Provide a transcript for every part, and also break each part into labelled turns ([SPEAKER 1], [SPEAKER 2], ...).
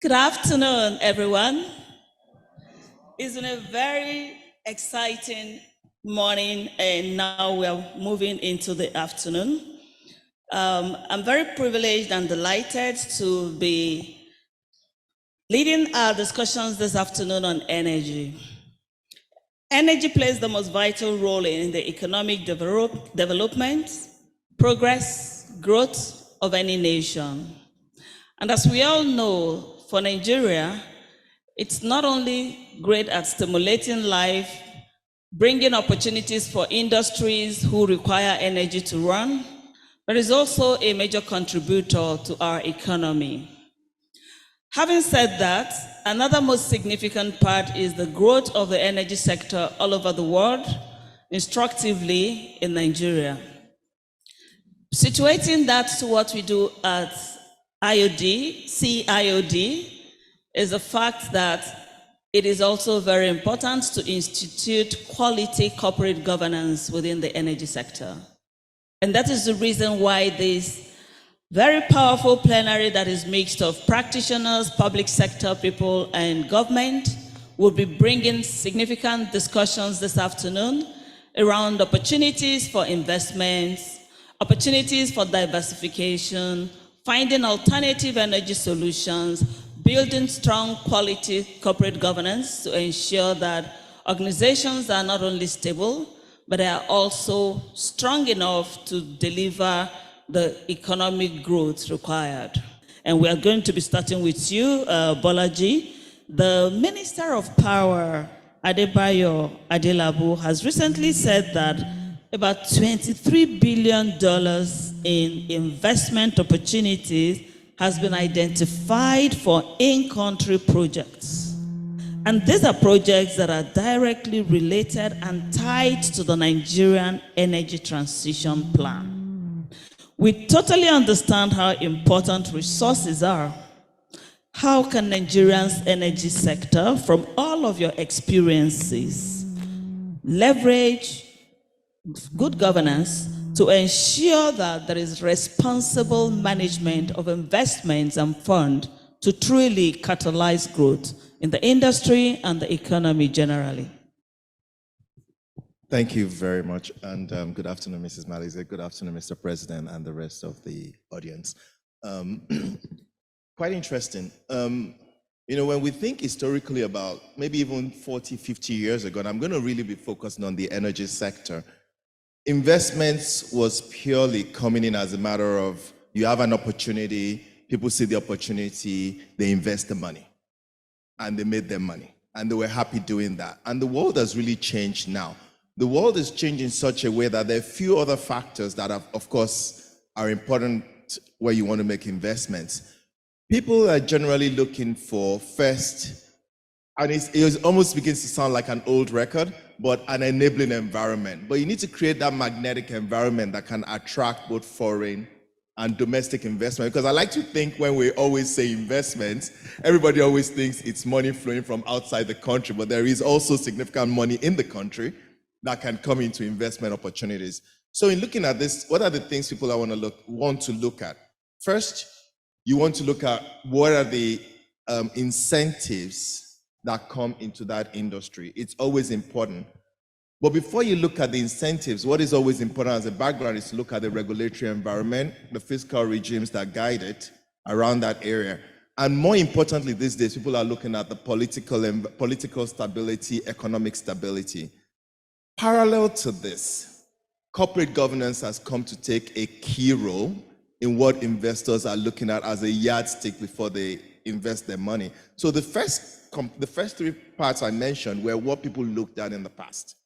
[SPEAKER 1] Good afternoon, everyone. It's been a very exciting morning, and now we're moving into the afternoon. I'm very privileged and delighted to be leading our discussions this afternoon on energy. Energy plays the most vital role in the economic development, progress, growth of any nation. And as we all know, for Nigeria, it's not only great at stimulating life, bringing opportunities for industries who require energy to run, but it's also a major contributor to our economy. Having said that, another most significant part is the growth of the energy sector all over the world, instructively in Nigeria. Situating that to what we do at CIOD is the fact that it is also very important to institute quality corporate governance within the energy sector. And that is the reason why this very powerful plenary that is mixed of practitioners, public sector people, and government will be bringing significant discussions this afternoon around opportunities for investments, opportunities for diversification, finding alternative energy solutions, building strong quality corporate governance to ensure that organizations are not only stable, but they are also strong enough to deliver the economic growth required. And we are going to be starting with you, Bolaji. The Minister of Power, Bambo Ademiluyi, has recently said that about $23 billion in investment opportunities has been identified for in-country projects. And these are projects that are directly related and tied to the Nigerian energy transition plan. We totally understand how important resources are. How can Nigeria's energy sector, from all of your experiences, leverage good governance to ensure that there is responsible management of investments and funds to truly catalyze growth in the industry and the economy generally?
[SPEAKER 2] Thank you very much, and good afternoon, Mrs. Malize. Good afternoon, Mr. President, and the rest of the audience. Quite interesting. You know, when we think historically about maybe even 40, 50 years ago, and I'm going to really be focusing on the energy sector, investments was purely coming in as a matter of you have an opportunity, people see the opportunity, they invest the money, and they made their money, and they were happy doing that. And the world has really changed now. The world is changing in such a way that there are a few other factors that, of course, are important where you want to make investments. People are generally looking for first, and it almost begins to sound like an old record, but an enabling environment. But you need to create that magnetic environment that can attract both foreign and domestic investment. Because I like to think when we always say investments, everybody always thinks it's money flowing from outside the country, but there is also significant money in the country that can come into investment opportunities. So in looking at this, what are the things people want to look at? First, you want to look at what are the incentives that come into that industry. It's always important. But before you look at the incentives, what is always important as a background is to look at the regulatory environment, the fiscal regimes that guide it around that area. And more importantly, these days, people are looking at the political stability, economic stability. Parallel to this, corporate governance has come to take a key role in what investors are looking at as a yardstick before they invest their money. So the first three parts I mentioned were what people looked at in the past.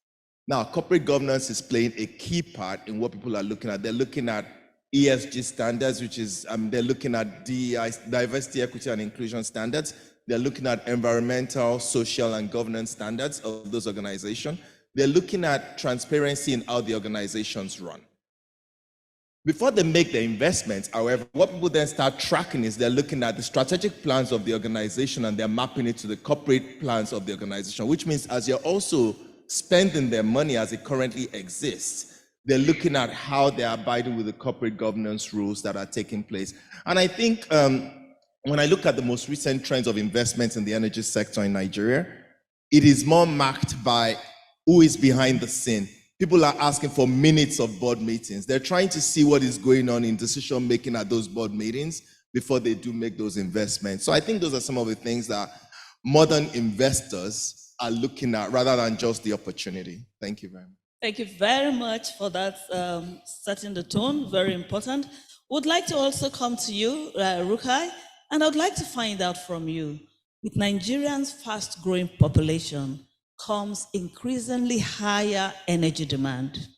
[SPEAKER 2] Now, corporate governance is playing a key part in what people are looking at. They're looking at ESG standards, which is, they're looking at DEI, diversity, equity, and inclusion standards. They're looking at environmental, social, and governance standards of those organizations. They're looking at transparency in how the organizations run. Before they make their investments, however, what people then start tracking is they're looking at the strategic plans of the organization and they're mapping it to the corporate plans of the organization, which means as you're also spending their money as it currently exists, they're looking at how they're abiding with the corporate governance rules that are taking place. And I think when I look at the most recent trends of investments in the energy sector in Nigeria, it is more marked by who is behind the scene. People are asking for minutes of board meetings. They're trying to see what is going on in decision making at those board meetings before they do make those investments. So I think those are some of the things that modern investors are looking at rather than just the opportunity. Thank you very much.
[SPEAKER 1] Thank you very much for that, setting the tone, very important. Would like to also come to you, Rukai, and I'd like to find out from you, with Nigerians' fast-growing population comes increasingly higher energy demand.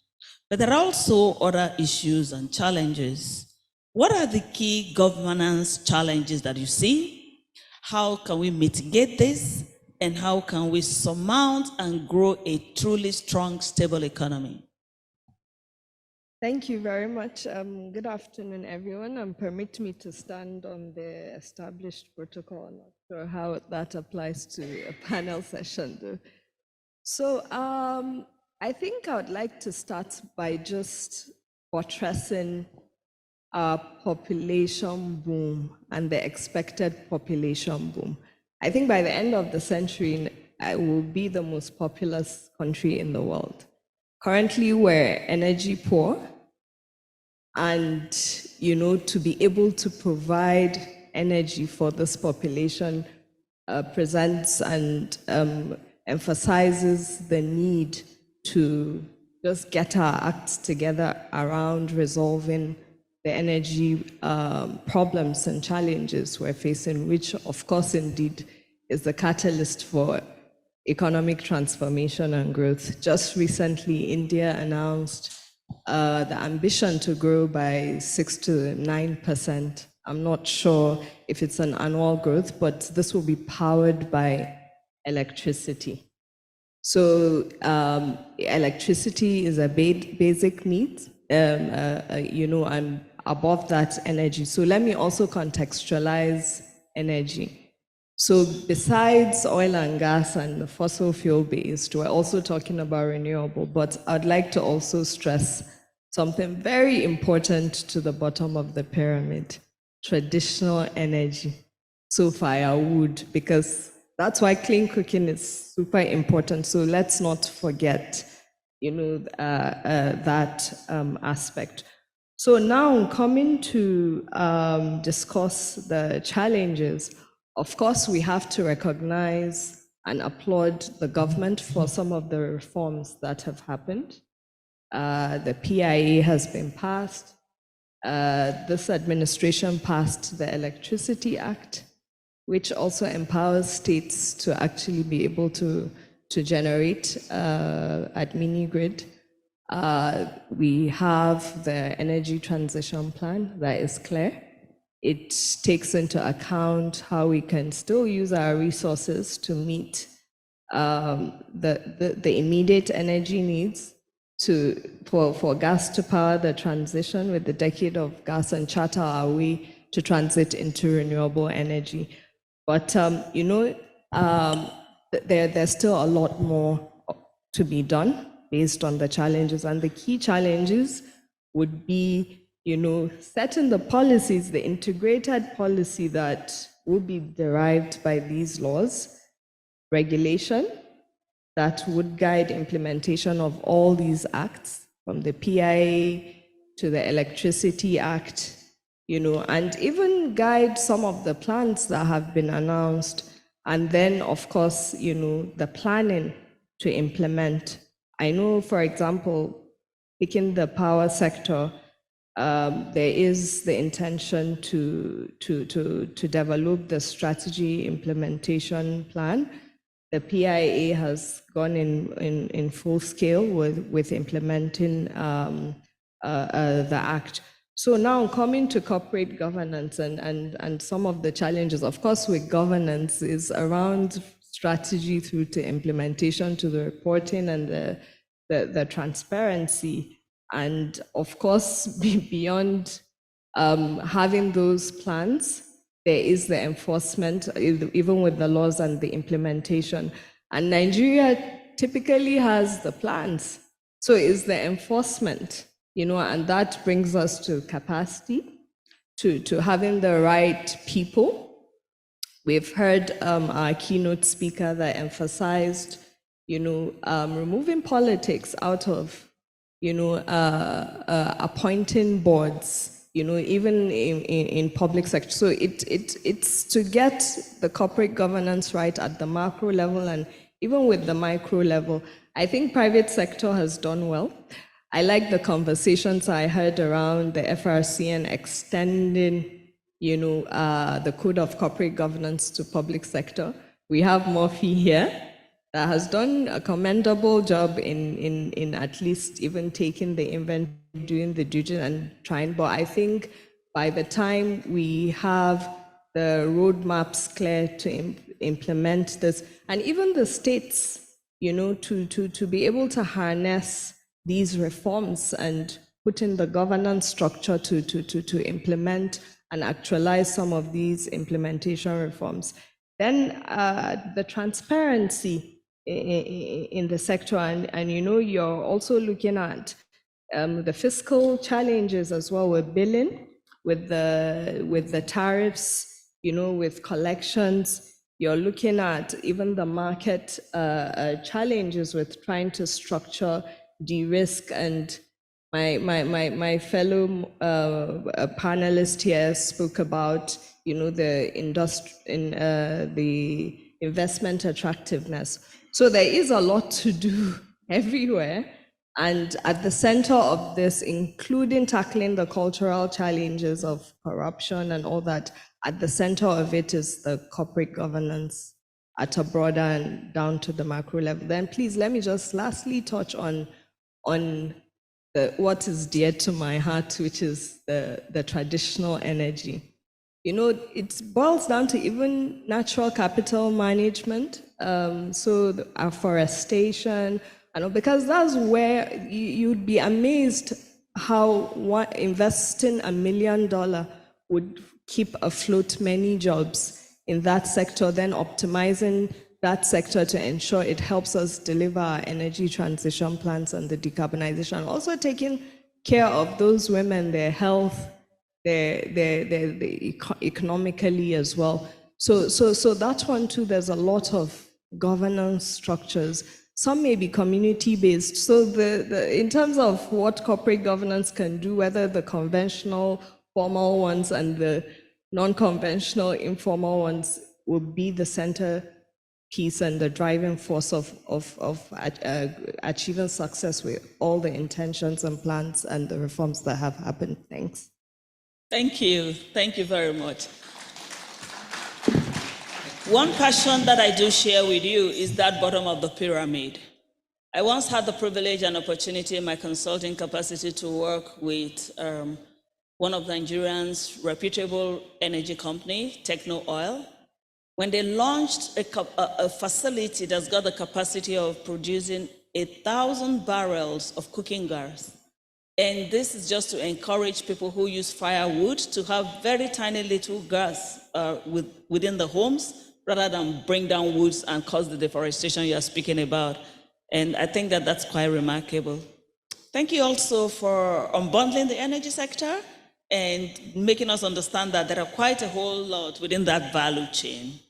[SPEAKER 1] But there are also other issues and challenges. What are the key governance challenges that you see? How can we mitigate this? And how can we surmount and grow a truly strong, stable economy?
[SPEAKER 3] Thank you very much. Good afternoon, everyone. Permit me to stand on the established protocol. I'm not sure how that applies to a panel session, though. So I think I would like to start by just buttressing our population boom and the expected population boom. I think by the end of the century, it will be the most populous country in the world. Currently, we're energy poor, and to be able to provide energy for this population presents and emphasizes the need to just get our acts together around resolving the energy problems and challenges we're facing, which of course indeed is the catalyst for economic transformation and growth. Just recently, India announced the ambition to grow by 6 to 9%. I'm not sure if it's an annual growth, but this will be powered by electricity. So electricity is a basic need, and above that, energy. So let me also contextualize energy. So besides oil and gas and fossil fuel based, we're also talking about renewable, but I'd like to also stress something very important to the bottom of the pyramid: traditional energy. So firewood, because that's why clean cooking is super important. So let's not forget, that aspect. So now coming to discuss the challenges, of course, we have to recognize and applaud the government for some of the reforms that have happened. The PIA has been passed. This administration passed the Electricity Act, which also empowers states to actually be able to generate at mini-grid. We have the Energy Transition Plan that is clear. It takes into account how we can still use our resources to meet the immediate energy needs for gas to power the transition, with the decade of gas, and charter our way to transit into renewable energy. But there's still a lot more to be done based on the challenges, and the key challenges would be setting the policies, the integrated policy that will be derived by these laws, regulation that would guide implementation of all these acts, from the PIA to the Electricity Act, and even guide some of the plans that have been announced. And then, of course, the planning to implement. I know, for example, picking the power sector, there is the intention to develop the strategy implementation plan. The PIA has gone in full scale with implementing the act. So now coming to corporate governance and some of the challenges, of course, with governance is around strategy through to implementation, to the reporting and the transparency. And of course, beyond having those plans, there is the enforcement, even with the laws and the implementation. And Nigeria typically has the plans. So it's the enforcement, and that brings us to capacity, to having the right people We've heard our keynote speaker that emphasized, removing politics out of, appointing boards, even in public sector. So it's to get the corporate governance right at the macro level and even with the micro level. I think private sector has done well. I like the conversations I heard around the FRC and extending, the code of corporate governance to public sector. We have Murphy here that has done a commendable job in at least even taking the inventory, doing the due diligence and trying. But I think by the time we have the roadmaps clear to implement this, and even the states, to be able to harness these reforms and put in the governance structure to implement and actualize some of these implementation reforms. Then the transparency in the sector, and you're also looking at the fiscal challenges as well with billing, with the tariffs, with collections. You're looking at even the market challenges with trying to structure de-risk, and my fellow panelist here spoke about the investment attractiveness. So there is a lot to do everywhere, and at the center of this, including tackling the cultural challenges of corruption and all that, at the center of it is the corporate governance at a broader and down to the macro level. Then please let me just lastly touch on what is dear to my heart, which is the traditional energy. It boils down to even natural capital management, so afforestation, because that's where you'd be amazed how investing $1 million would keep afloat many jobs in that sector, then optimizing that sector to ensure it helps us deliver our energy transition plans and the decarbonization, also taking care of those women, their health, their economically as well. So that one too, there's a lot of governance structures. Some may be community-based. So in terms of what corporate governance can do, whether the conventional formal ones and the non-conventional informal ones will be the center piece and the driving force of achieving success with all the intentions and plans and the reforms that have happened. Thanks.
[SPEAKER 1] Thank you. Thank you very much. One passion that I do share with you is that bottom of the pyramid. I once had the privilege and opportunity in my consulting capacity to work with one of Nigeria's reputable energy company, Techno Oil, when they launched a facility that's got the capacity of producing 1,000 barrels of cooking gas. And this is just to encourage people who use firewood to have very tiny little gas within the homes, rather than bring down woods and cause the deforestation you are speaking about. And I think that that's quite remarkable. Thank you also for unbundling the energy sector and making us understand that there are quite a whole lot within that value chain.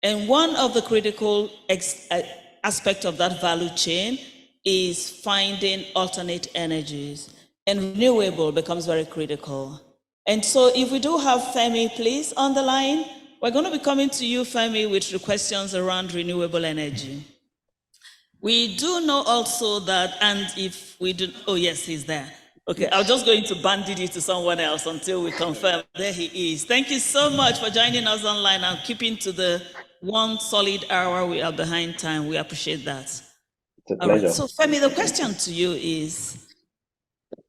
[SPEAKER 1] And one of the critical aspects of that value chain is finding alternate energies. And renewable becomes very critical. And so if we do have Femi, please, on the line, we're going to be coming to you, Femi, with questions around renewable energy. We do know also that, and if we do, oh yes, he's there. Okay, I'm just going to bandit it to someone else until we confirm. There he is. Thank you so much for joining us online and keeping to the 1 solid hour. We are behind time. We appreciate that.
[SPEAKER 4] It's a pleasure.
[SPEAKER 1] All right, so Femi, the question to you is,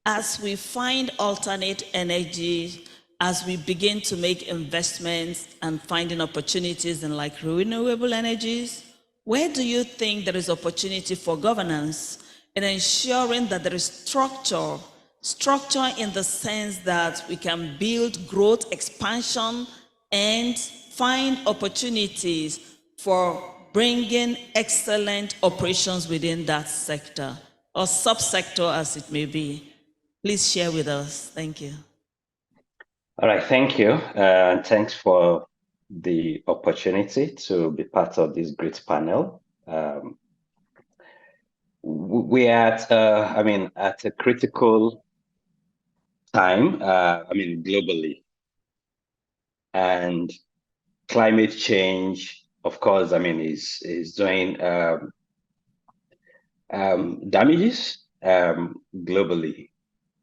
[SPEAKER 1] as we find alternate energy, as we begin to make investments and finding opportunities in like renewable energies, where do you think there is opportunity for governance in ensuring that there is structure in the sense that we can build growth, expansion, and find opportunities for bringing excellent operations within that sector or subsector as it may be? Please share with us. Thank you.
[SPEAKER 4] All right, thank you. Thanks for the opportunity to be part of this great panel. We are at, at a critical time, globally. And climate change, of course, is doing damages globally.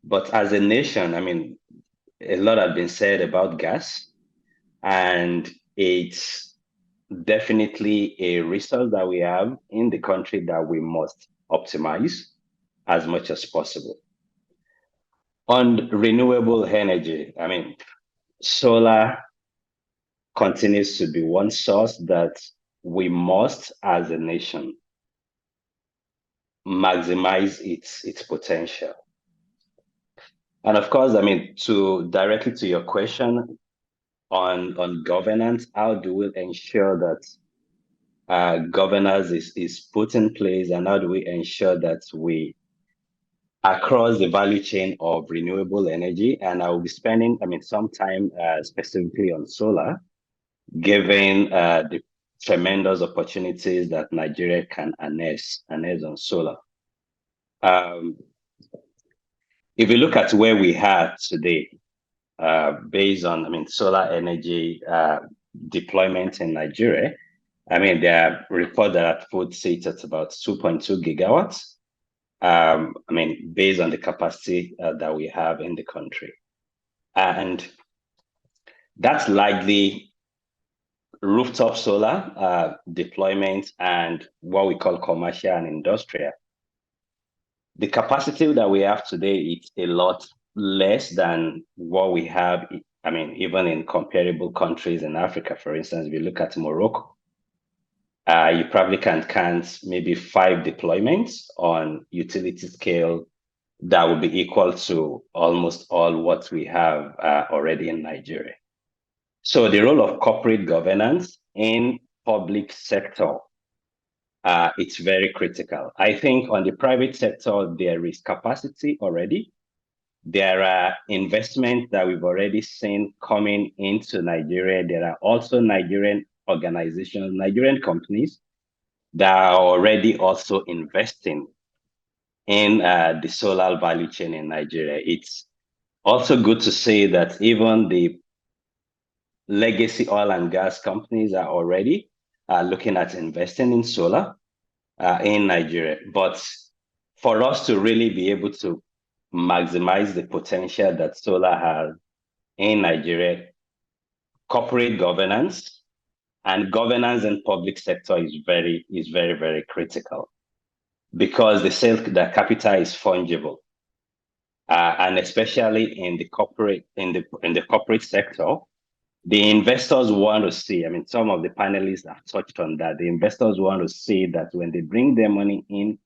[SPEAKER 4] But as a nation, a lot has been said about gas, and it's definitely a resource that we have in the country that we must optimize as much as possible. On renewable energy, solar continues to be one source that we must, as a nation, maximize its potential. And of course, to directly to your question on governance, how do we ensure that governance is put in place, and how do we ensure that we across the value chain of renewable energy? And I will be spending some time specifically on solar, given the tremendous opportunities that Nigeria can harness on solar. If you look at where we are today, based on solar energy deployment in Nigeria, there are reports that put it at about 2.2 gigawatts. Based on the capacity that we have in the country, and that's largely rooftop solar deployment and what we call commercial and industrial. The capacity that we have today is a lot less than what we have, even in comparable countries in Africa. For instance, if you look at Morocco, you probably can count maybe 5 deployments on utility scale that would be equal to almost all what we have already in Nigeria. So the role of corporate governance in public sector, it's very critical. I think on the private sector, there is capacity already. There are investments that we've already seen coming into Nigeria. There are also Nigerian organizations, Nigerian companies that are already also investing in the solar value chain in Nigeria. It's also good to say that even the legacy oil and gas companies are already looking at investing in solar in Nigeria. But for us to really be able to maximize the potential that solar has in Nigeria, corporate governance and governance in public sector is very, very critical, because the capital is fungible, and especially in the corporate sector, the investors want to see. Some of the panelists have touched on that. The investors want to see that when they bring their money in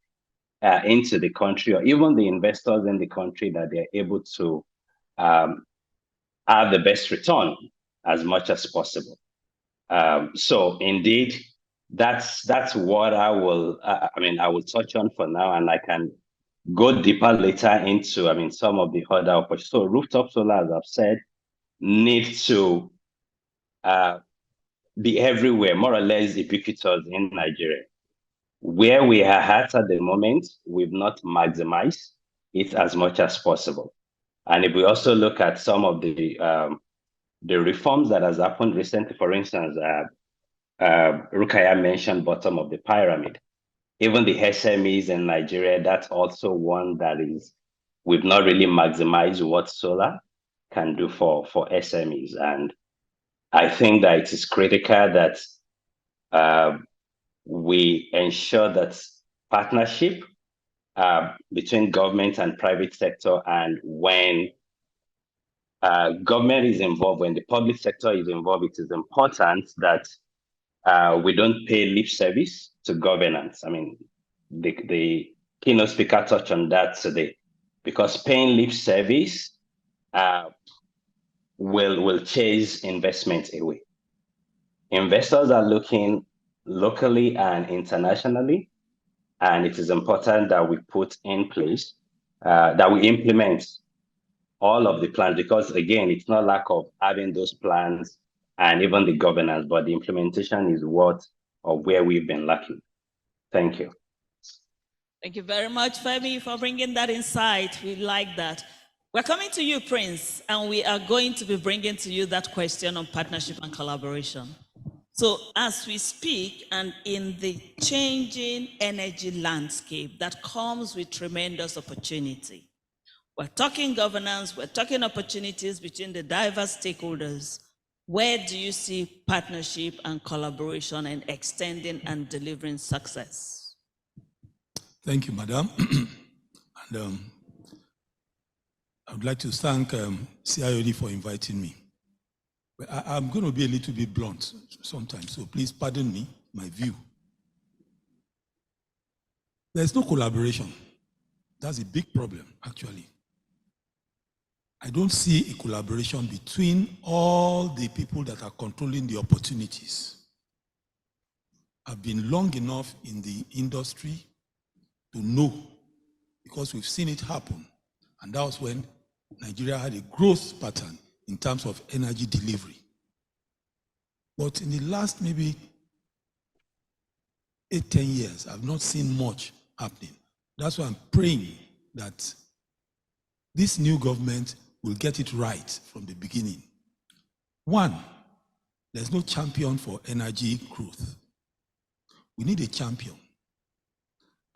[SPEAKER 4] into the country, or even the investors in the country, that they're able to have the best return as much as possible. So indeed, that's what I will touch on for now, and I can go deeper later into some of the other opportunities. So rooftop solar, as I've said, needs to be everywhere, more or less ubiquitous in Nigeria. Where we are at the moment, we've not maximized it as much as possible. And if we also look at some of the reforms that has happened recently, for instance, Rukaiya mentioned bottom of the pyramid. Even the SMEs in Nigeria, that's also one that we've not really maximized what solar can do for SMEs. And I think that it is critical that we ensure that partnership between government and private sector, and when government is involved, when the public sector is involved, it is important that we don't pay lip service to governance. The keynote speaker touched on that today, because paying lip service will chase investment away. Investors are looking locally and internationally, and it is important that we put in place, that we implement all of the plans, because again, it's not lack of having those plans and even the governance, but the implementation is where we've been lacking. Thank you.
[SPEAKER 1] Thank you very much, Femi, for bringing that insight. We like that. We're coming to you, Prince, and we are going to be bringing to you that question on partnership and collaboration. So as we speak, and in the changing energy landscape that comes with tremendous opportunity, we're talking governance, we're talking opportunities between the diverse stakeholders. Where do you see partnership and collaboration in extending and delivering success?
[SPEAKER 5] Thank you, Madam. And I would like to thank CIOD for inviting me. I'm going to be a little bit blunt sometimes, so please pardon me, my view. There's no collaboration. That's a big problem, actually. I don't see a collaboration between all the people that are controlling the opportunities. I've been long enough in the industry to know, because we've seen it happen. And that was when Nigeria had a growth pattern in terms of energy delivery. But in the last maybe 8-10 years, I've not seen much happening. That's why I'm praying that this new government will get it right from the beginning. One, there's no champion for energy growth. We need a champion.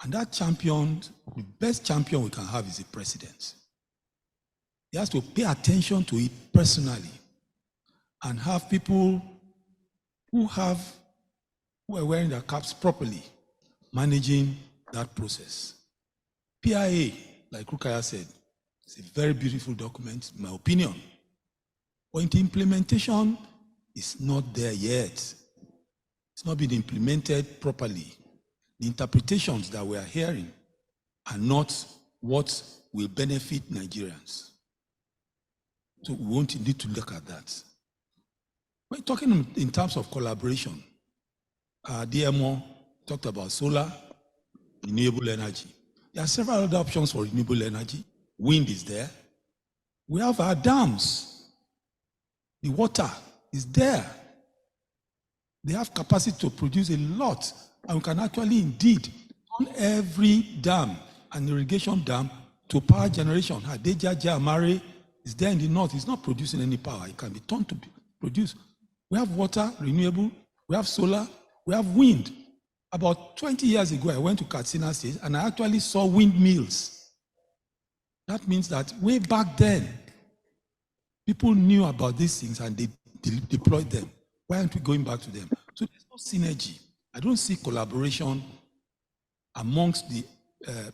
[SPEAKER 5] And that champion, the best champion we can have is the president. He has to pay attention to it personally and have people who are wearing their caps properly, managing that process. PIA, like Rukaiya said, is a very beautiful document, in my opinion. But the implementation is not there yet. It's not been implemented properly. The interpretations that we are hearing are not what will benefit Nigerians. So we won't need to look at that. We're talking in terms of collaboration. Adeyemo talked about solar, renewable energy. There are several other options for renewable energy. Wind is there. We have our dams. The water is there. They have capacity to produce a lot, and we can actually indeed turn every dam, an irrigation dam, to power generation. Hadeja Jamare is there in the north. It's not producing any power. It can be turned to produce. We have water, renewable. We have solar. We have wind. About 20 years ago, I went to Katsina State, and I actually saw windmills. That means that way back then, people knew about these things and they deployed them. Why aren't we going back to them? So there's no synergy. I don't see collaboration amongst the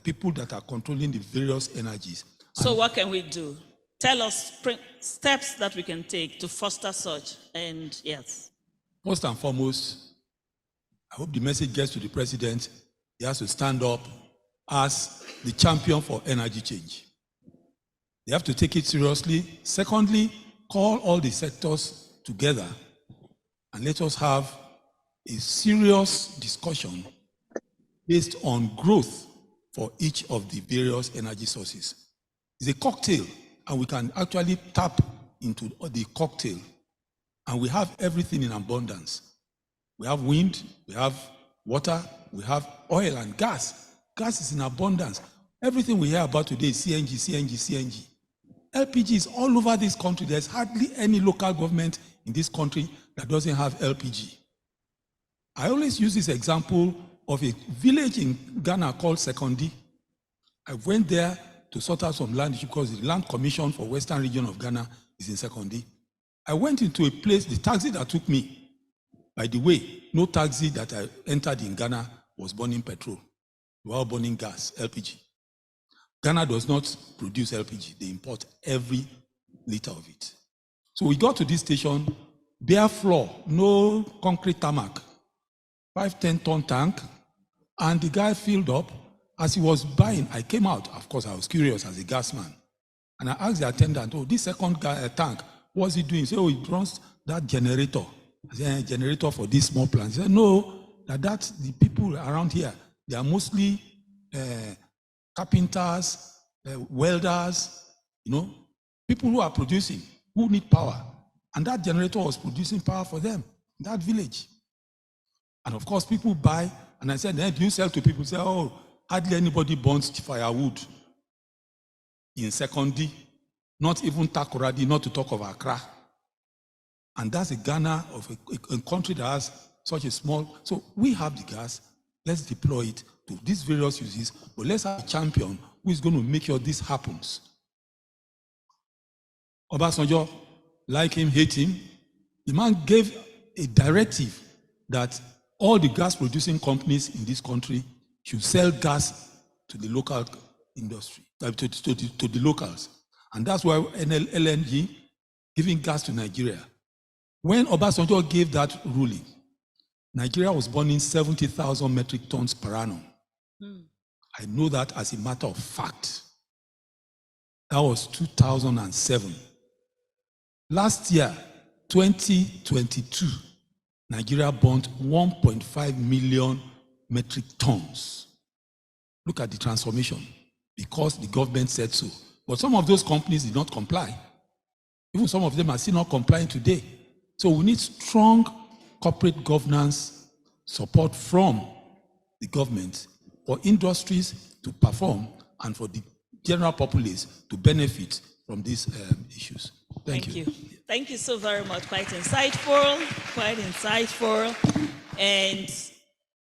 [SPEAKER 5] people that are controlling the various energies.
[SPEAKER 1] So what can we do? Tell us steps that we can take to foster such, and yes.
[SPEAKER 5] First and foremost, I hope the message gets to the president. He has to stand up as the champion for energy change. They have to take it seriously. Secondly, call all the sectors together and let us have a serious discussion based on growth for each of the various energy sources. It's a cocktail, and we can actually tap into the cocktail, and we have everything in abundance. We have wind, we have water, we have oil and gas. Gas is in abundance. Everything we hear about today is CNG, CNG, CNG. LPG is all over this country. There's hardly any local government in this country that doesn't have LPG. I always use this example of a village in Ghana called Sekondi. I went there to sort out some land issue because the land commission for Western region of Ghana is in Sekondi. I went into a place, the taxi that took me, by the way, no taxi that I entered in Ghana was burning petrol. We were all burning gas, LPG. Ghana does not produce LPG. They import every liter of it. So we got to this station, bare floor, no concrete tarmac, 5-10 ton tank, and the guy filled up. As he was buying, I came out. Of course, I was curious as a gas man. And I asked the attendant, oh, this second tank, what's he doing? He said, oh, he runs that generator. I said, generator for this small plant. He said, no, that's the people around here. They are mostly carpenters, welders, people who are producing, who need power. And that generator was producing power for them in that village. And of course, people buy, and I said, then do you sell to people? Say, oh, hardly anybody burns firewood in Sekondi, not even Takoradi, not to talk of Accra. And that's a Ghana of a country that has such a small, so we have the gas, let's deploy it to these various uses, but let's have a champion who is going to make sure this happens. Obasanjo, like him, hate him, the man gave a directive that all the gas producing companies in this country should sell gas to the local industry, to the locals. And that's why LNG giving gas to Nigeria. When Obasanjo gave that ruling, Nigeria was burning 70,000 metric tons per annum. I know that as a matter of fact. That was 2007. Last year, 2022, Nigeria burned 1.5 million metric tons. Look at the transformation, because the government said so. But some of those companies did not comply. Even some of them are still not complying today. So we need strong corporate governance support from the government for industries to perform and for the general populace to benefit from these issues. Thank you.
[SPEAKER 1] Thank you so very much. Quite insightful, quite insightful. And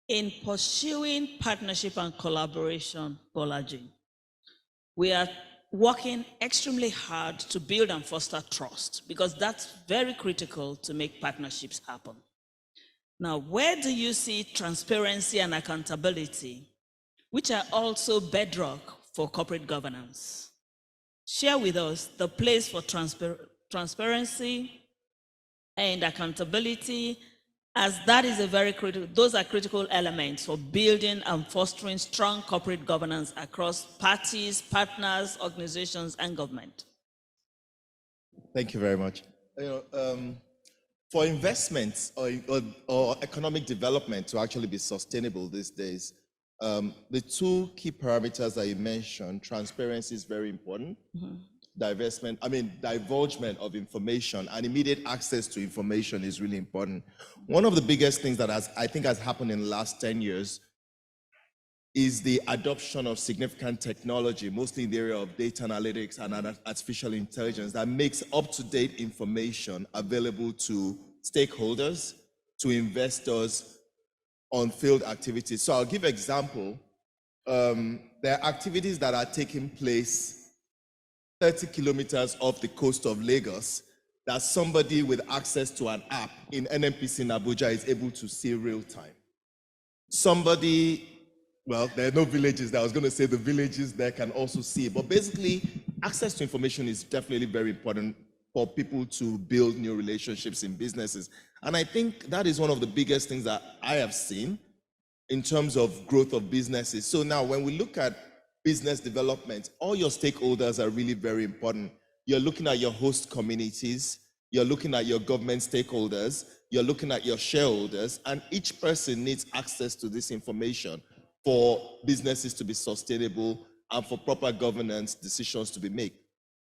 [SPEAKER 1] in pursuing partnership and collaboration, Bolaji, we are working extremely hard to build and foster trust, because that's very critical to make partnerships happen. Now, where do you see transparency and accountability, which are also bedrock for corporate governance? Share with us the place for transparency and accountability, as that is a very critical, those are critical elements for building and fostering strong corporate governance across parties, partners, organizations, and government.
[SPEAKER 2] Thank you very much. For investments or economic development to actually be sustainable these days, the two key parameters that you mentioned, transparency is very important. Divulgement of information and immediate access to information is really important. One of the biggest things that I think has happened in the last 10 years is the adoption of significant technology, mostly in the area of data analytics and artificial intelligence, that makes up-to-date information available to stakeholders, to investors on field activities. So I'll give an example. There are activities that are taking place 30 kilometers off the coast of Lagos that somebody with access to an app in NNPC in Abuja is able to see real time. Well, there are no villages there. I was going to say the villages there can also see it. But basically, access to information is definitely very important for people to build new relationships in businesses. And I think that is one of the biggest things that I have seen in terms of growth of businesses. So now when we look at business development, all your stakeholders are really very important. You're looking at your host communities, you're looking at your government stakeholders, you're looking at your shareholders, and each person needs access to this information for businesses to be sustainable and for proper governance decisions to be made.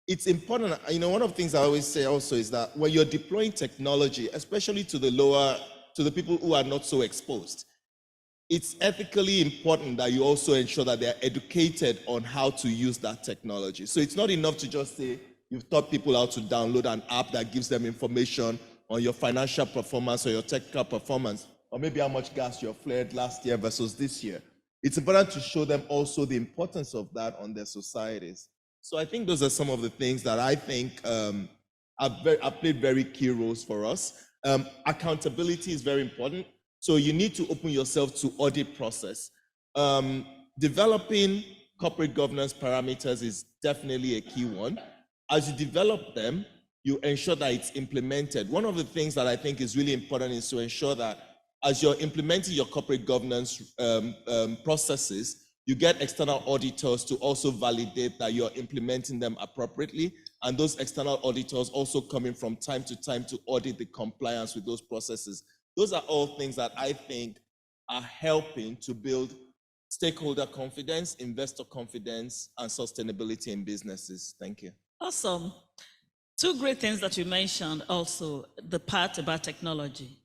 [SPEAKER 2] It's important, one of the things I always say also is that when you're deploying technology, especially to the people who are not so exposed, it's ethically important that you also ensure that they're educated on how to use that technology. So it's not enough to just say you've taught people how to download an app that gives them information on your financial performance or your technical performance, or maybe how much gas you flared last year versus this year. It's important to show them also the importance of that on their societies. So I think those are some of the things that I think have played very key roles for us. Accountability is very important. So you need to open yourself to audit process. Developing corporate governance parameters is definitely a key one. As you develop them, you ensure that it's implemented. One of the things that I think is really important is to ensure that as you're implementing your corporate governance processes, you get external auditors to also validate that you're implementing them appropriately. And those external auditors also coming from time to time to audit the compliance with those processes. Those are all things that I think are helping to build stakeholder confidence, investor confidence, and sustainability in businesses. Thank you.
[SPEAKER 1] Awesome. Two great things that you mentioned also, the part about technology.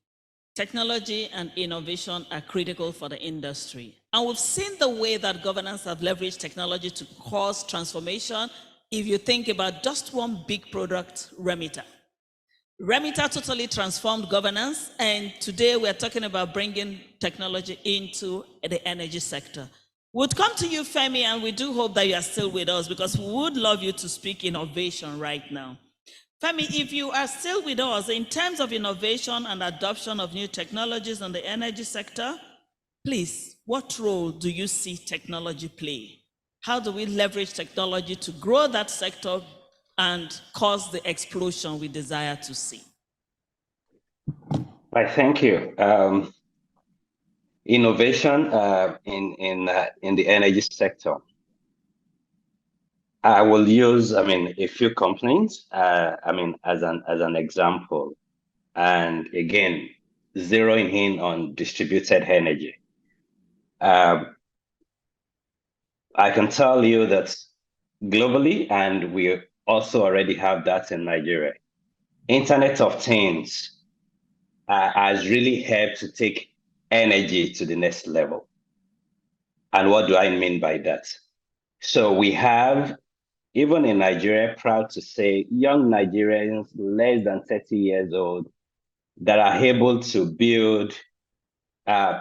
[SPEAKER 1] Technology and innovation are critical for the industry. And we've seen the way that governance have leveraged technology to cause transformation. If you think about just one big product, Remita. Remita totally transformed governance, and today we're talking about bringing technology into the energy sector. We'll come to you, Femi, and we do hope that you are still with us because we would love you to speak innovation right now. Femi, if you are still with us, in terms of innovation and adoption of new technologies in the energy sector, please, what role do you see technology play? How do we leverage technology to grow that sector and cause the explosion we desire to see?
[SPEAKER 4] Right, thank you. Innovation in the energy sector. I will use, a few companies, as an example, and again, zeroing in on distributed energy. I can tell you that globally, and we also already have that in Nigeria, Internet of Things has really helped to take energy to the next level. And what do I mean by that? So we have, even in Nigeria, proud to say, young Nigerians less than 30 years old that are able to build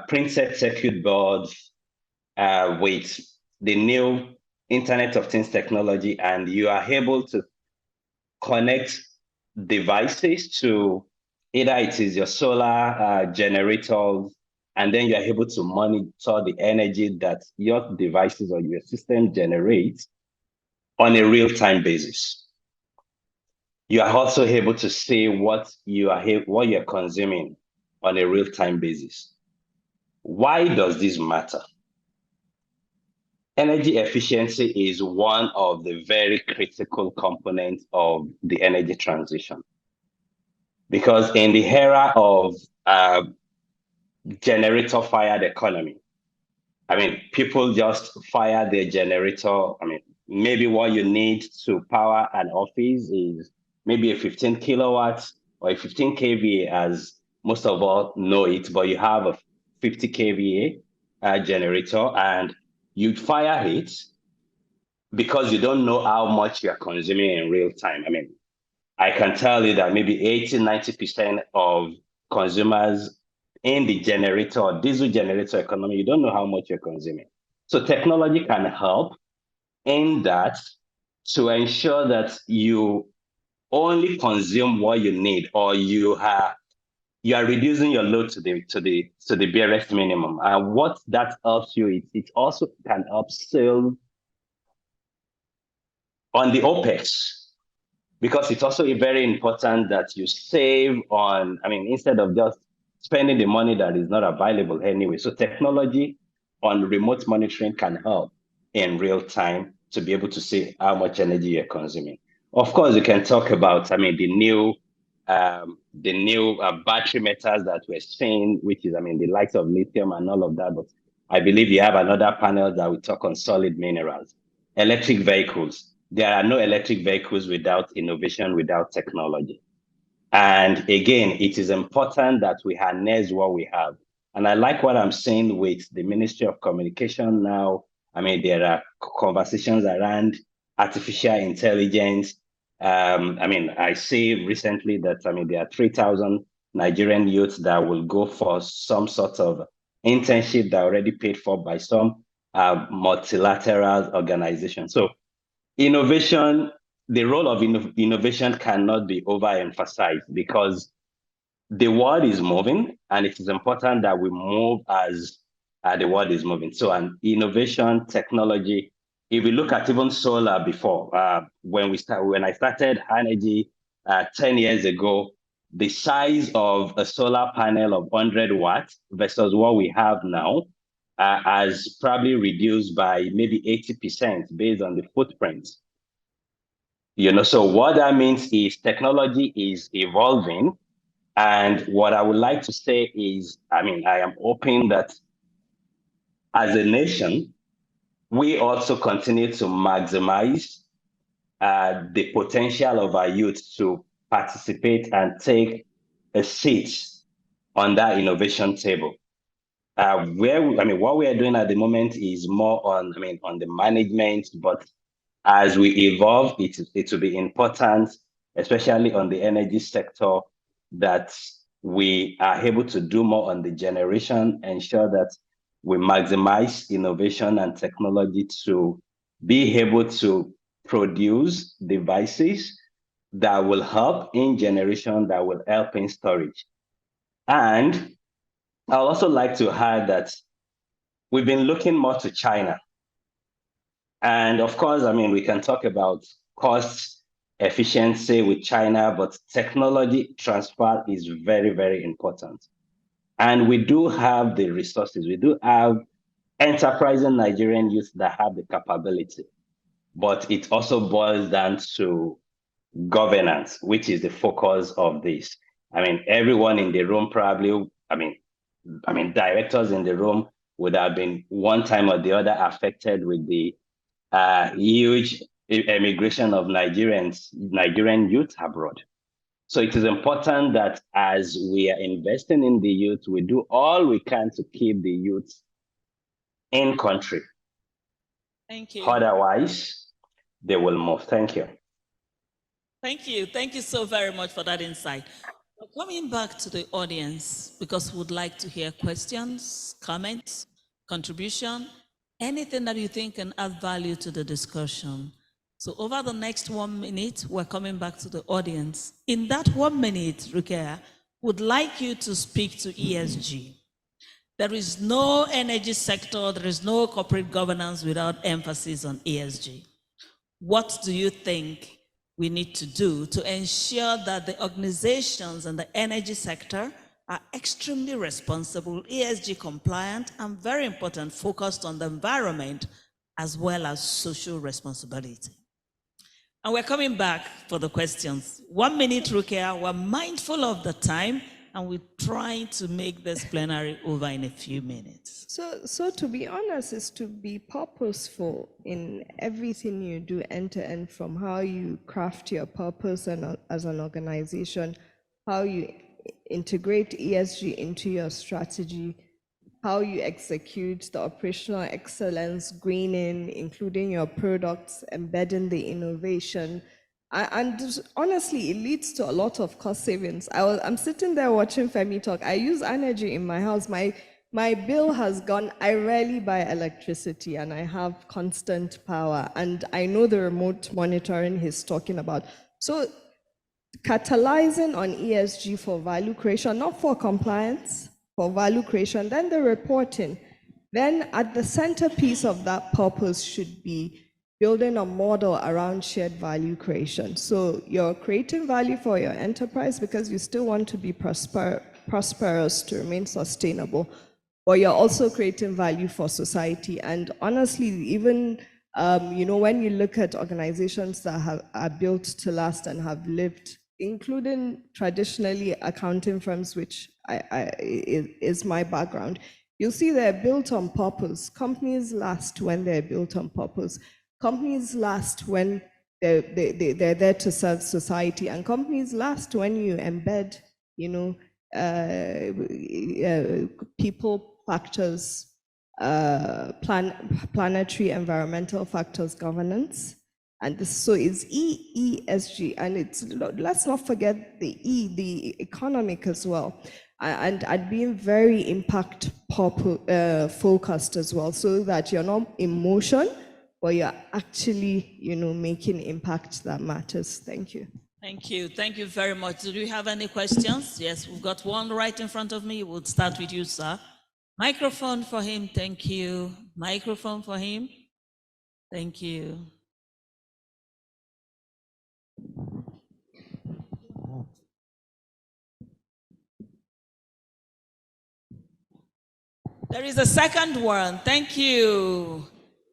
[SPEAKER 4] printed circuit boards with the new Internet of Things technology, and you are able to connect devices to either it is your solar generators, and then you're able to monitor the energy that your devices or your system generates on a real-time basis. You are also able to see what you're consuming on a real-time basis. Why does this matter? Energy efficiency is one of the very critical components of the energy transition. Because in the era of generator-fired economy, people just fire their generator. Maybe what you need to power an office is maybe a 15 kilowatts or a 15 kVA, as most of us know it, but you have a 50 kVA generator, and you fire it because you don't know how much you're consuming in real time. I can tell you that maybe 80-90% of consumers in the generator or diesel generator economy, you don't know how much you're consuming. So technology can help in that to ensure that you only consume what you need, or you are reducing your load to the barest minimum. And what that helps you, it also can help save on the OPEX. Because it's also very important that you save on, instead of just spending the money that is not available anyway. So technology on remote monitoring can help in real time to be able to see how much energy you're consuming. Of course, you can talk about, the new battery metals that we're seeing, which is, the likes of lithium and all of that. But I believe you have another panel that will talk on solid minerals, electric vehicles. There are no electric vehicles without innovation, without technology. And again, it is important that we harness what we have. And I like what I'm saying with the Ministry of Communication now. There are conversations around artificial intelligence. I see recently that, there are 3,000 Nigerian youths that will go for some sort of internship that are already paid for by some multilateral organizations. So innovation, the role of innovation cannot be overemphasized, because the world is moving, and it is important that we move as the world is moving. So an innovation technology, if we look at even solar before, when I started Arnergy 10 years ago, the size of a solar panel of 100 watts versus what we have now has probably reduced by maybe 80% based on the footprint. So what that means is technology is evolving. And what I would like to say is, I am hoping that as a nation, we also continue to maximize the potential of our youth to participate and take a seat on that innovation table. What we are doing at the moment is more on, on the management, but as we evolve, it will be important, especially on the energy sector, that we are able to do more on the generation, ensure that we maximize innovation and technology to be able to produce devices that will help in generation, that will help in storage. And I'd also like to add that we've been looking more to China. And of course, we can talk about cost efficiency with China, but technology transfer is very, very important. And we do have the resources. We do have enterprising Nigerian youth that have the capability. But it also boils down to governance, which is the focus of this. Everyone in the room probably, directors in the room would have been one time or the other affected with the huge emigration of Nigerian youth abroad. So it is important that as we are investing in the youth, we do all we can to keep the youth in country.
[SPEAKER 1] Thank you.
[SPEAKER 4] Otherwise, they will move. Thank you.
[SPEAKER 1] Thank you. Thank you so very much for that insight. Coming back to the audience, because we would like to hear questions, comments, contribution, anything that you think can add value to the discussion. So over the next 1 minute, we're coming back to the audience. In that 1 minute, Rukaiya, would like you to speak to ESG. There is no energy sector, there is no corporate governance without emphasis on ESG. What do you think we need to do to ensure that the organizations in the energy sector are extremely responsible, ESG compliant, and very important, focused on the environment as well as social responsibility? And we're coming back for the questions. 1 minute, Rukaiya. We're mindful of the time, and we're trying to make this plenary over in a few minutes.
[SPEAKER 3] So to be honest, is to be purposeful in everything you do end to end, from how you craft your purpose and as an organization, how you integrate ESG into your strategy, how you execute the operational excellence, greening, including your products, embedding the innovation. And honestly, it leads to a lot of cost savings. I'm sitting there watching Femi talk. I use Arnergy in my house. My bill has gone. I rarely buy electricity, and I have constant power. And I know the remote monitoring he's talking about. So catalyzing on ESG for value creation, not for compliance, for value creation, then the reporting. Then at the centerpiece of that purpose should be building a model around shared value creation. So you're creating value for your enterprise because you still want to be prosperous to remain sustainable, but you're also creating value for society. And honestly, even when you look at organizations that are built to last and have lived, including traditionally accounting firms, which is my background, you'll see they're built on purpose. Companies last when they're built on purpose. Companies last when they're there to serve society, and companies last when you embed, people factors, planetary environmental factors governance. And this, so it's ESG, and let's not forget the economic as well, and being very impact focused as well, so that you're not in motion, but you're actually, making impact that matters. Thank you.
[SPEAKER 1] Thank you. Thank you very much. Do you have any questions? Yes, we've got one right in front of me. We'll start with you, sir. Microphone for him. Thank you. Microphone for him. Thank you. There is a second one. Thank you.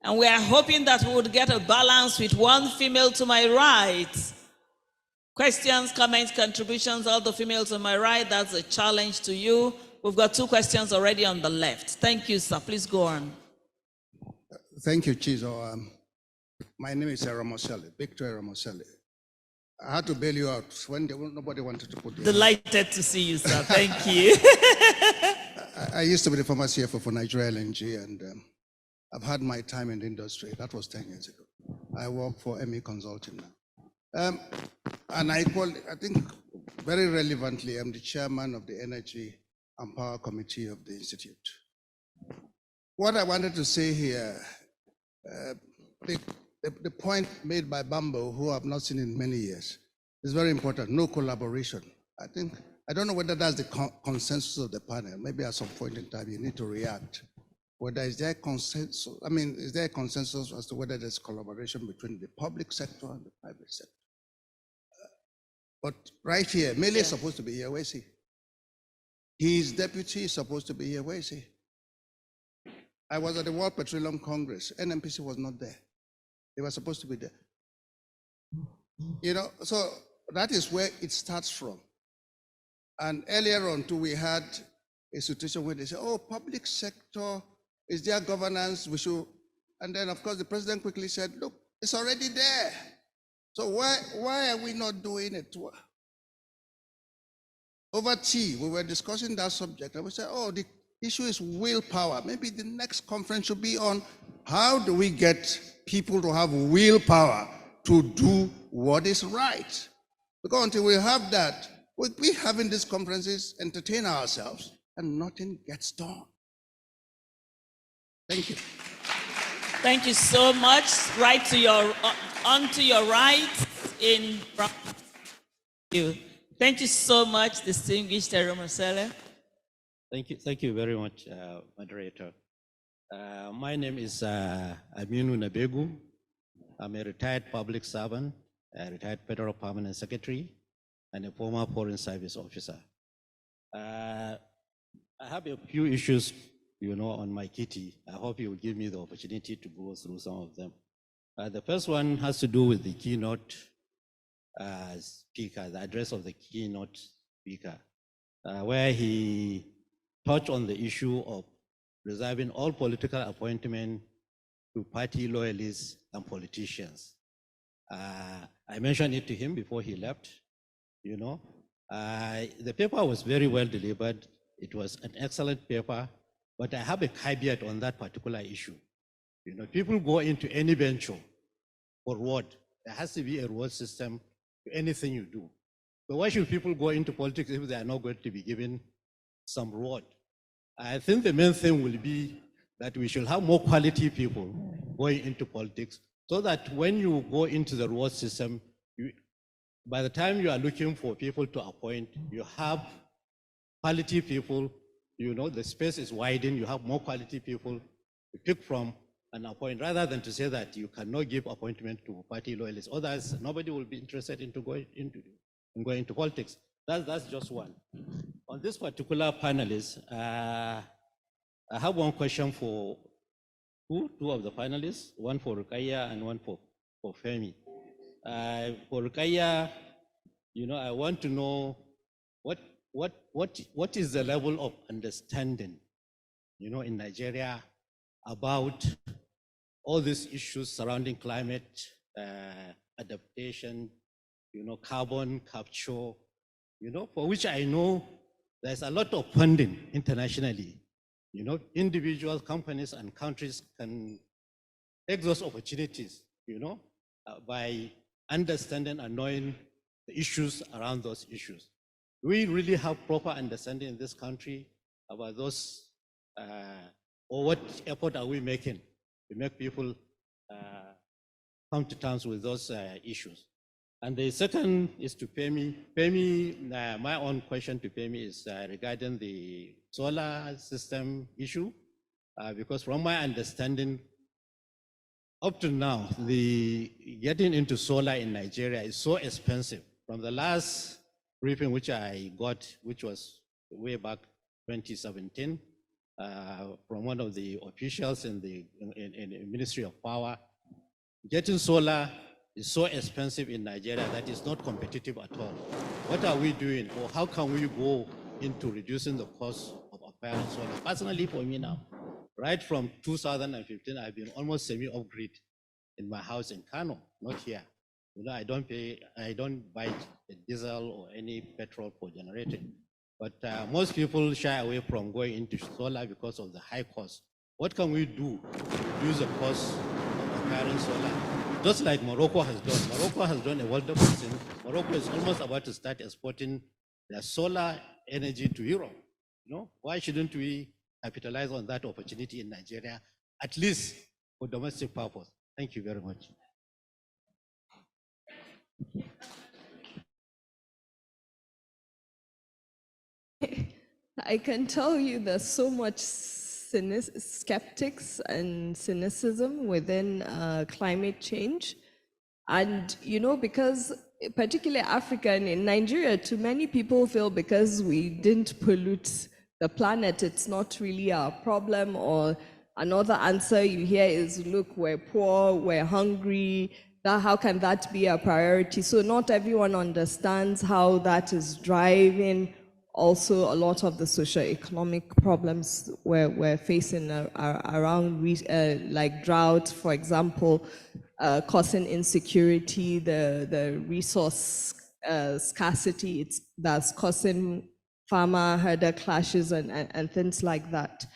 [SPEAKER 1] And we are hoping that we would get a balance with one female to my right. Questions, comments, contributions, all the females on my right, that's a challenge to you. We've got 2 questions already on the left. Thank you, sir. Please go on.
[SPEAKER 6] Thank you, Chizor. My name is Ramosele, Victor Ramosele. I had to bail you out when nobody wanted to put you.
[SPEAKER 1] Delighted to see you, sir. Thank you.
[SPEAKER 6] I used to be the former CFO for Nigerian Energy, and I've had my time in the industry. That was 10 years ago. I work for ME Consulting now. And I think very relevantly, I'm the chairman of the Energy and Power Committee of the Institute. What I wanted to say here, the point made by Bambo, who I've not seen in many years, is very important. No collaboration. I don't know whether that's the consensus of the panel. Maybe at some point in time you need to react. Whether is there consensus? Is there a consensus as to whether there's collaboration between the public sector and the private sector? But right here, Mele is supposed to be here. Where is he? His deputy is supposed to be here. Where is he? I was at the World Petroleum Congress. NNPC was not there. They were supposed to be there. You know, so that is where it starts from. And earlier on too, we had a situation where they say, oh, public sector, is there governance? We should, and then of course the president quickly said, look, it's already there. So why are we not doing it? Over tea, we were discussing that subject and we said, oh, the issue is willpower. Maybe the next conference should be on how do we get people to have willpower to do what is right? Because until we have that, we'll be having these conferences, entertain ourselves, and nothing gets done. Thank you.
[SPEAKER 1] Thank you so much. Right to your, onto your right in front. Thank you so much, distinguished Ramosele.
[SPEAKER 7] Thank you very much, moderator. My name is Aminu Nabegu. I'm a retired public servant, a retired federal permanent secretary, and a former foreign service officer. I have a few issues, on my kitty. I hope you will give me the opportunity to go through some of them. The first one has to do with the keynote speaker, the address of the keynote speaker, where he touched on the issue of reserving all political appointment to party loyalists and politicians. I mentioned it to him before he left. The paper was very well delivered. It was an excellent paper, but I have a caveat on that particular issue. People go into any venture for reward. There has to be a reward system to anything you do. So why should people go into politics if they are not going to be given some reward? I think the main thing will be that we should have more quality people going into politics so that when you go into the reward system, by the time you are looking for people to appoint, you have quality people, the space is widened, you have more quality people to pick from and appoint, rather than to say that you cannot give appointment to party loyalists. Otherwise, nobody will be interested in going into politics. That's just one. On this particular panelist, I have one question for two of the panelists, one for Rukaiya and one for Femi. For Rukaiya, I want to know what is the level of understanding, in Nigeria about all these issues surrounding climate adaptation, carbon capture, for which I know there's a lot of funding internationally. Individual companies and countries can take those opportunities, by understanding and knowing the issues around those issues. We really have proper understanding in this country about those, or what effort are we making to make people come to terms with those issues. And the second is to Femi. Femi, my own question to Femi is regarding the solar system issue, because from my understanding, up to now, the getting into solar in Nigeria is so expensive. From the last briefing which I got, which was way back 2017, from one of the officials in the Ministry of Power, getting solar is so expensive in Nigeria that it's not competitive at all. What are we doing, or how can we go into reducing the cost of acquiring solar? Personally, for me now, right from 2015, I've been almost semi-off-grid in my house in Kano, not here. You know, I don't buy diesel or any petrol for generating. But most people shy away from going into solar because of the high cost. What can we do to reduce the cost of acquiring solar? Just like Morocco has done. Morocco has done a wonderful thing. Morocco is almost about to start exporting their solar energy to Europe. You know, why shouldn't we capitalize on that opportunity in Nigeria, at least for domestic purpose? Thank you very much.
[SPEAKER 3] I can tell you there's so much skeptics and cynicism within climate change. And, you know, because particularly Africa and in Nigeria, too many people feel because we didn't pollute the planet, it's not really our problem. Or another answer you hear is, look, we're poor, we're hungry, how can that be a priority? So not everyone understands how that is driving also a lot of the socioeconomic problems we're facing around like drought, for example, causing insecurity, the resource scarcity that's causing farmer-herder clashes and things like that.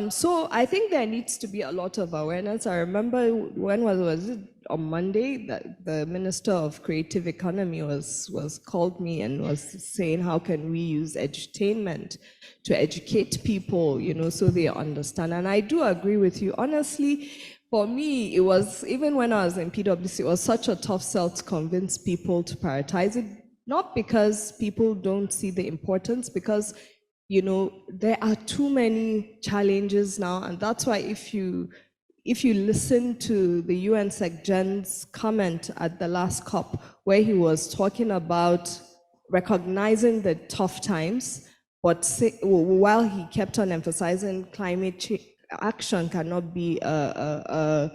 [SPEAKER 3] So I think there needs to be a lot of awareness. I remember when was it on Monday that the Minister of Creative Economy was called me and was saying how can we use edutainment to educate people, you know, so they understand. And I do agree with you. Honestly, for me, it was, even when I was in PwC, it was such a tough sell to convince people to prioritize it, not because people don't see the importance, because you know, there are too many challenges now, and that's why if you listen to the UN Sec Gen's comment at the last COP, where he was talking about recognizing the tough times, but while he kept on emphasizing climate change action cannot be a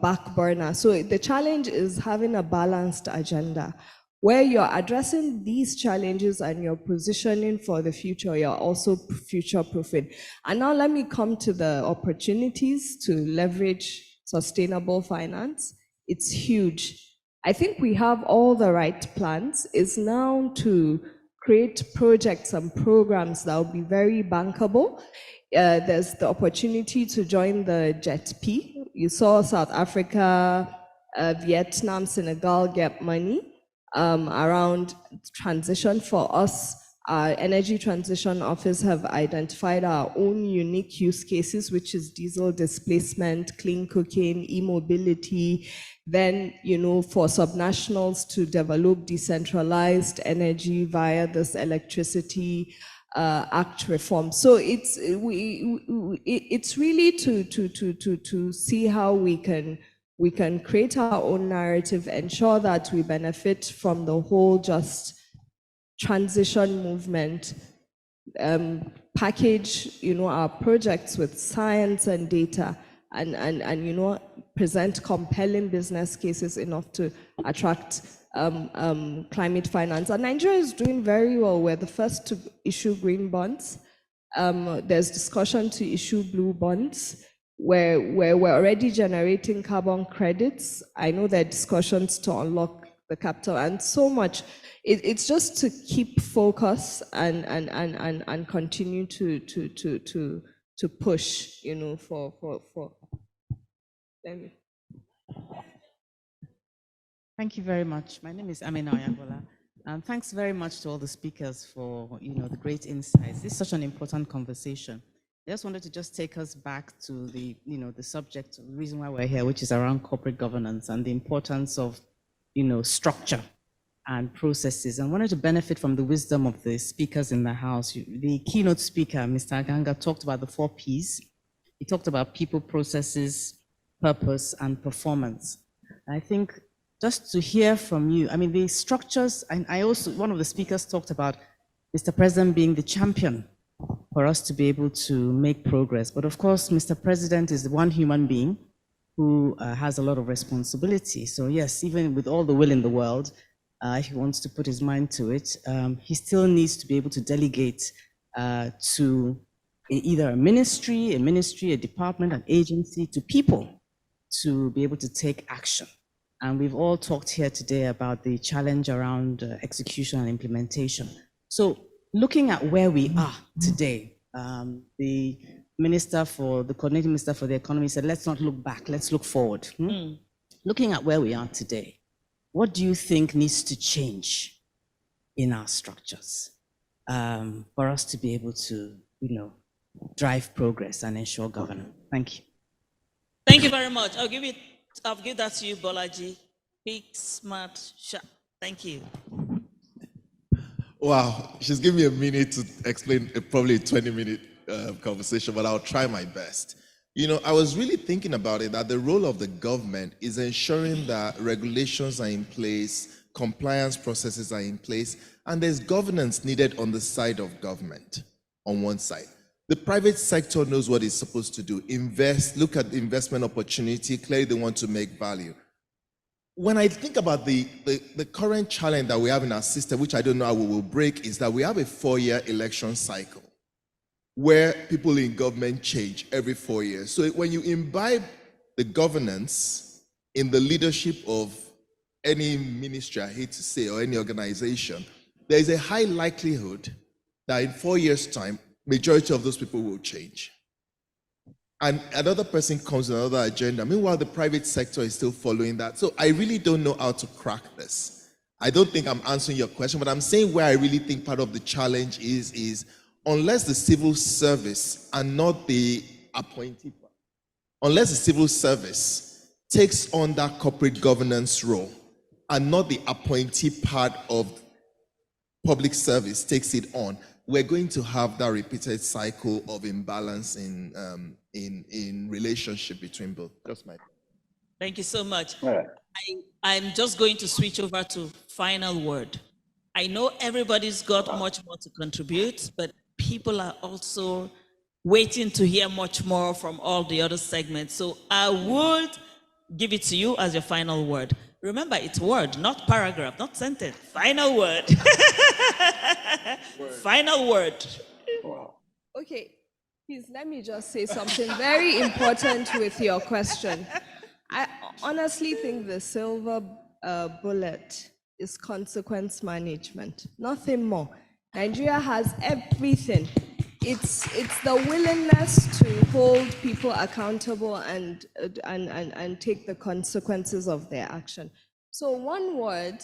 [SPEAKER 3] back burner. So the challenge is having a balanced agenda, where you're addressing these challenges and you're positioning for the future, you're also future-proofing. And now let me come to the opportunities to leverage sustainable finance. It's huge. I think we have all the right plans. It's now to create projects and programs that will be very bankable. There's the opportunity to join the JETP. You saw South Africa, Vietnam, Senegal get money. Around transition. For us, our Energy Transition Office have identified our own unique use cases, which is diesel displacement, clean cooking, e-mobility, then, you know, for subnationals to develop decentralized energy via this electricity Act reform. So it's really to see how we can create our own narrative, ensure that we benefit from the whole just transition movement, package, you know, our projects with science and data, and you know, present compelling business cases enough to attract climate finance. And Nigeria is doing very well. We're the first to issue green bonds. There's discussion to issue blue bonds, where we're already generating carbon credits. I know there are discussions to unlock the capital and so much. It's just to keep focus and continue to push, you know, for.
[SPEAKER 8] Thank you very much. My name is Amina Oyabola. Thanks very much to all the speakers for, you know, the great insights. This is such an important conversation. I just wanted to just take us back to the, you know, the subject, the reason why we're here, which is around corporate governance and the importance of, you know, structure and processes. And wanted to benefit from the wisdom of the speakers in the house. The keynote speaker, Mr. Aganga, talked about the 4 Ps. He talked about people, processes, purpose, and performance. I think just to hear from you, I mean, the structures, and I also, one of the speakers talked about Mr. President being the champion for us to be able to make progress. But of course, Mr. President is one human being who has a lot of responsibility. So yes, even with all the will in the world, if he wants to put his mind to it, he still needs to be able to delegate to either a ministry, a department, an agency, to people to be able to take action. And we've all talked here today about the challenge around execution and implementation. So looking at where we are today, the coordinating minister for the economy said, let's not look back, let's look forward. Looking at where we are today, what do you think needs to change in our structures for us to be able to, drive progress and ensure governance? Thank you.
[SPEAKER 1] Thank you very much. I'll give that to you, Bolaji. Big, smart, sharp. Thank you.
[SPEAKER 2] Wow, she's giving me a minute to explain probably a 20-minute conversation, but I'll try my best. I was really thinking about it, that the role of the government is ensuring that regulations are in place, compliance processes are in place, and there's governance needed on the side of government, on one side. The private sector knows what it's supposed to do. Invest, look at the investment opportunity, clearly they want to make value. When I think about the current challenge that we have in our system, which I don't know how we will break, is that we have a 4-year election cycle where people in government change every 4 years. So when you imbibe the governance in the leadership of any ministry, I hate to say, or any organization, there is a high likelihood that in 4 years' time, majority of those people will change. And another person comes with another agenda. Meanwhile, the private sector is still following that. So I really don't know how to crack this. I don't think I'm answering your question, but I'm saying where I really think part of the challenge is unless the civil service and not the appointee part, unless the civil service takes on that corporate governance role and not the appointee part of public service takes it on, we're going to have that repeated cycle of imbalance in relationship between both. Just my.
[SPEAKER 1] Thank you so much.
[SPEAKER 4] All right.
[SPEAKER 1] I'm just going to switch over to final word. I know everybody's got much more to contribute, but people are also waiting to hear much more from all the other segments. So I would give it to you as your final word. Remember, it's word, not paragraph, not sentence. Final word. Final word.
[SPEAKER 4] Wow.
[SPEAKER 3] Okay, please let me just say something very important with your question. I honestly think the silver bullet is consequence management, nothing more. Nigeria has everything. It's the willingness to hold people accountable and take the consequences of their action. So one word.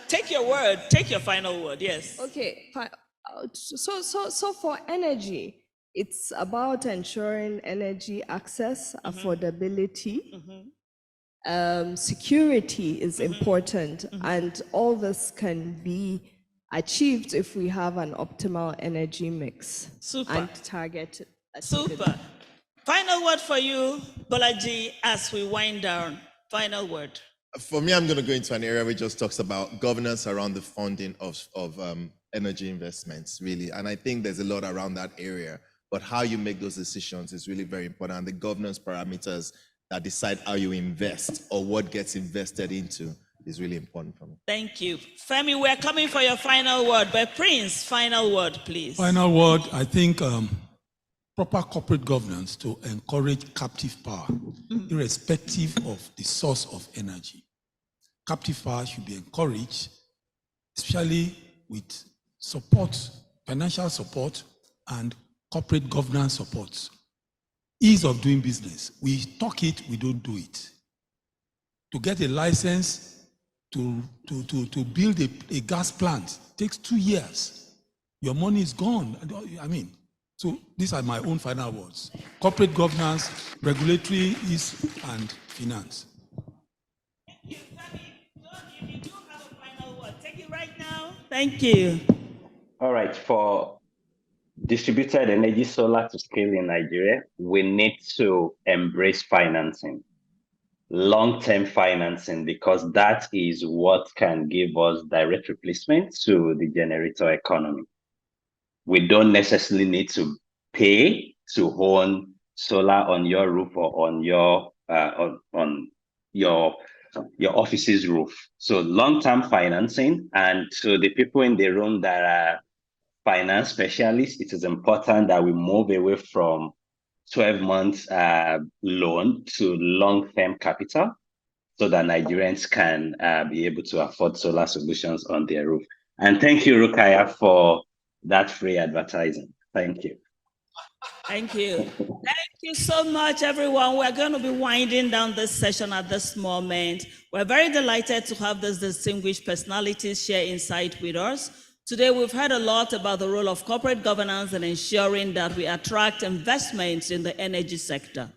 [SPEAKER 1] Take your word. Take your final word. Yes.
[SPEAKER 3] Okay. So for energy, it's about ensuring energy access, affordability. Security is important, and all this can be achieved if we have an optimal energy mix.
[SPEAKER 1] Super.
[SPEAKER 3] And target.
[SPEAKER 1] Super. Final word for you, Bolaji, as we wind down. Final word.
[SPEAKER 2] For me, I'm going to go into an area which just talks about governance around the funding of energy investments, really. And I think there's a lot around that area. But how you make those decisions is really very important. And the governance parameters that decide how you invest or what gets invested into is really important for me.
[SPEAKER 1] Thank you. Femi, we're coming for your final word. But Prince, final word, please.
[SPEAKER 5] Final word, I think proper corporate governance to encourage captive power, irrespective of the source of energy. Captive power should be encouraged, especially with support, financial support, and corporate governance support. Ease of doing business. We talk it, we don't do it. To get a license to build a gas plant takes 2 years. Your money is gone. So these are my own final words. Corporate governance, regulatory ease, and finance.
[SPEAKER 1] Thank you, Femi. If you do have a final word, take it right now. Thank you.
[SPEAKER 4] All right. For distributed energy solar to scale in Nigeria, we need to embrace financing, long-term financing, because that is what can give us direct replacement to the generator economy. We don't necessarily need to pay to own solar on your roof or on your office's roof. So long-term financing, and to the people in the room that are finance specialists, it is important that we move away from 12 months loan to long-term capital so that Nigerians can be able to afford solar solutions on their roof. And thank you, Rukaiya, for that free advertising. Thank you.
[SPEAKER 1] Thank you. Thank you so much, everyone. We're going to be winding down this session at this moment. We're very delighted to have these distinguished personalities share insight with us. Today, we've heard a lot about the role of corporate governance and ensuring that we attract investments in the energy sector.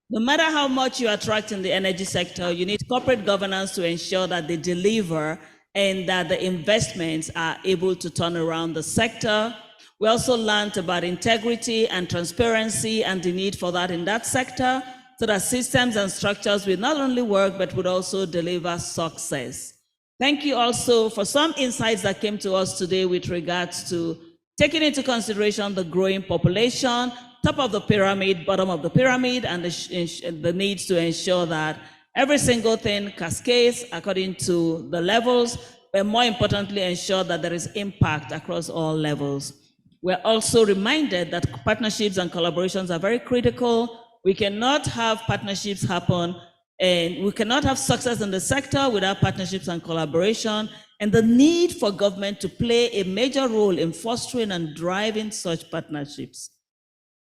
[SPEAKER 1] No matter how much you attract in the energy sector, you need corporate governance to ensure that they deliver and that the investments are able to turn around the sector. We also learned about integrity and transparency and the need for that in that sector so that systems and structures will not only work, but would also deliver success. Thank you also for some insights that came to us today with regards to taking into consideration the growing population, top of the pyramid, bottom of the pyramid, and the needs to ensure that every single thing cascades according to the levels, but more importantly, ensure that there is impact across all levels. We're also reminded that partnerships and collaborations are very critical. We cannot have partnerships happen, and we cannot have success in the sector without partnerships and collaboration, and the need for government to play a major role in fostering and driving such partnerships.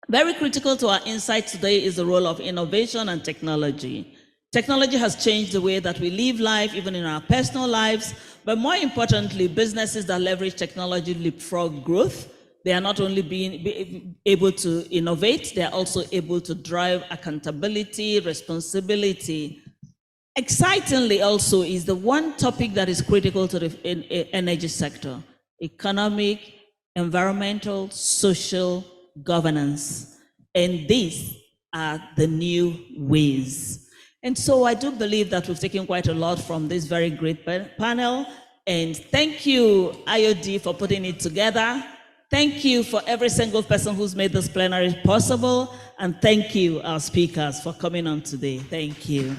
[SPEAKER 1] Very critical to our insight today is the role of innovation and technology. Technology has changed the way that we live life, even in our personal lives, but more importantly, businesses that leverage technology leapfrog growth. They are not only being able to innovate, they are also able to drive accountability, responsibility. Excitingly also is the one topic that is critical to the energy sector: economic, environmental, social governance. And these are the new ways. And so I do believe that we've taken quite a lot from this very great panel. And thank you, IoD, for putting it together. Thank you for every single person who's made this plenary possible. And thank you, our speakers, for coming on today. Thank you.